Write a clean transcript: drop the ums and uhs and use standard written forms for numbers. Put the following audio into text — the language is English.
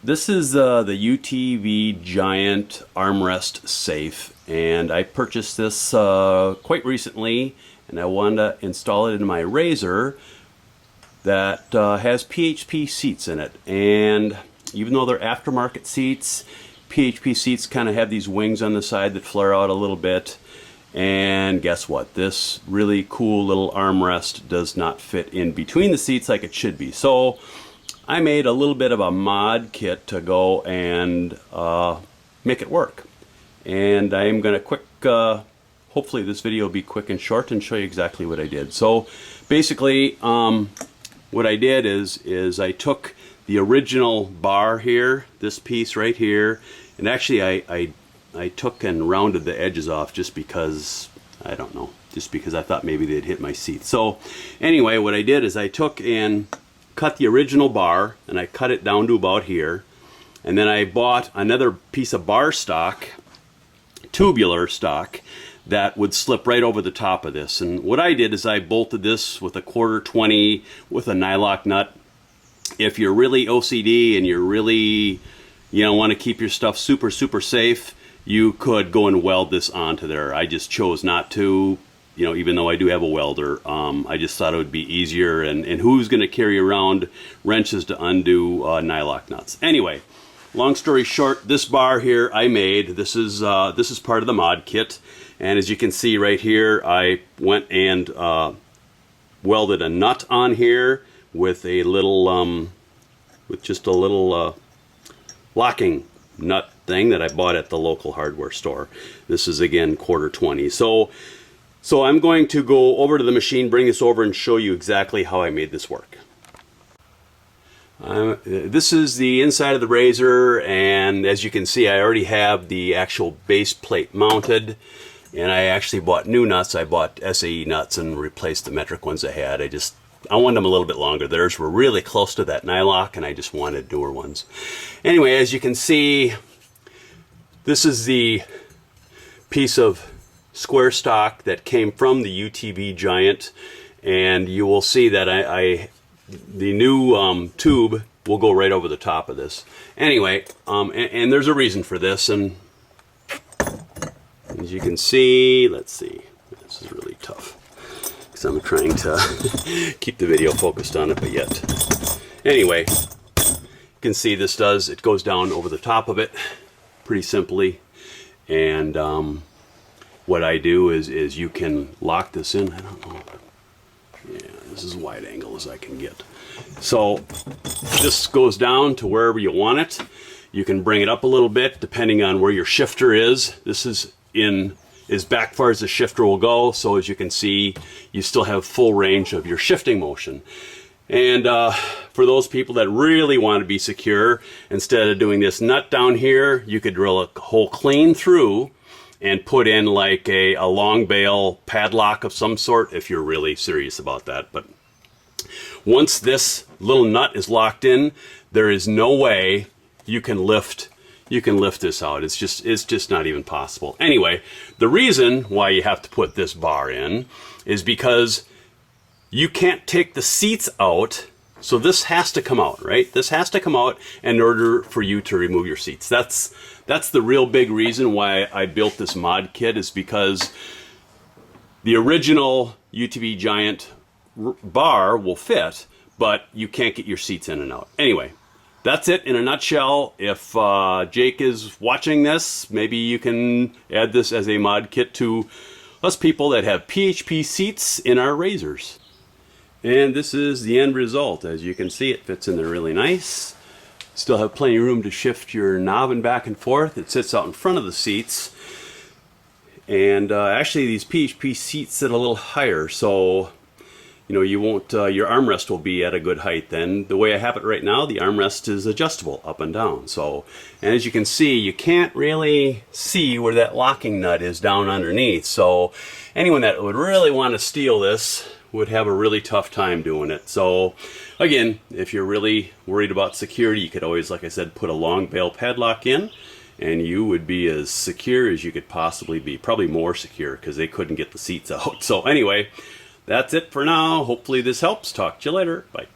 This is the UTV Giant Armrest safe, and I purchased this quite recently, and I wanted to install it in my RZR that has PHP seats in it. And even though they're aftermarket seats, PHP seats kind of have these wings on the side that flare out a little bit. And guess what? This really cool little armrest does not fit in between the seats like it should be. So I made a little bit of a mod kit to go and make it work. And I'm going to hopefully this video will be quick and short and show you exactly what I did. So basically what I did is I took the original bar here, this piece right here, and actually I took and rounded the edges off just because, I don't know, just because I thought maybe they'd hit my seat. So anyway, what I did is I took and cut the original bar and I cut it down to about here, and then I bought another piece of bar stock, tubular stock, that would slip right over the top of this. And what I did is I bolted this with a 1/4-20 with a nylock nut. If you're really OCD and you're really, want to keep your stuff super safe, you could go and weld this onto there. I just chose not to. Even though I do have a welder, I just thought it would be easier, and who's going to carry around wrenches to undo nylock nuts? Anyway, long story short, this bar here I made. This is part of the mod kit, and as you can see right here, I went and welded a nut on here with a little, just a little locking nut thing that I bought at the local hardware store. This is again 1/4-20. So I'm going to go over to the machine, bring this over, and show you exactly how I made this work. This is the inside of the RZR, and as you can see, I already have the actual base plate mounted, and I actually bought new nuts. I bought SAE nuts and replaced the metric ones I had. I wanted them a little bit longer. Theirs were really close to that nylock, and I just wanted newer ones. Anyway, as you can see, this is the piece of square stock that came from the UTV Giant, and you will see that the new tube will go right over the top of this. Anyway, and there's a reason for this, and as you can see, let's see, this is really tough because I'm trying to keep the video focused on it, but yet. Anyway, you can see it goes down over the top of it pretty simply, and what I do is you can lock this in. I don't know. Yeah, this is as wide angle as I can get. So this goes down to wherever you want it. You can bring it up a little bit depending on where your shifter is. This is as back far as the shifter will go. So as you can see, you still have full range of your shifting motion. And for those people that really want to be secure, instead of doing this nut down here, you could drill a hole clean through and put in like a long bail padlock of some sort if you're really serious about that. But once this little nut is locked in, there is no way you can lift this out. It's just not even possible. Anyway, the reason why you have to put this bar in is because you can't take the seats out. So this has to come out, right? This has to come out in order for you to remove your seats. That's the real big reason why I built this mod kit, is because the original UTV Giant bar will fit, but you can't get your seats in and out. Anyway, that's it in a nutshell. If Jake is watching this, maybe you can add this as a mod kit to us people that have PHP seats in our RZRs. And this is the end result. As you can see, it fits in there really nice. Still have plenty of room to shift your knob back and forth. It sits out in front of the seats. And actually these PHP seats sit a little higher, so you won't, your armrest will be at a good height then. The way I have it right now, the armrest is adjustable up and down. So, and as you can see, you can't really see where that locking nut is down underneath. So anyone that would really want to steal this would have a really tough time doing it. So again, if you're really worried about security, you could always, like I said, put a long bail padlock in, and you would be as secure as you could possibly be. Probably more secure because they couldn't get the seats out. So anyway, that's it for now. Hopefully this helps. Talk to you later. Bye.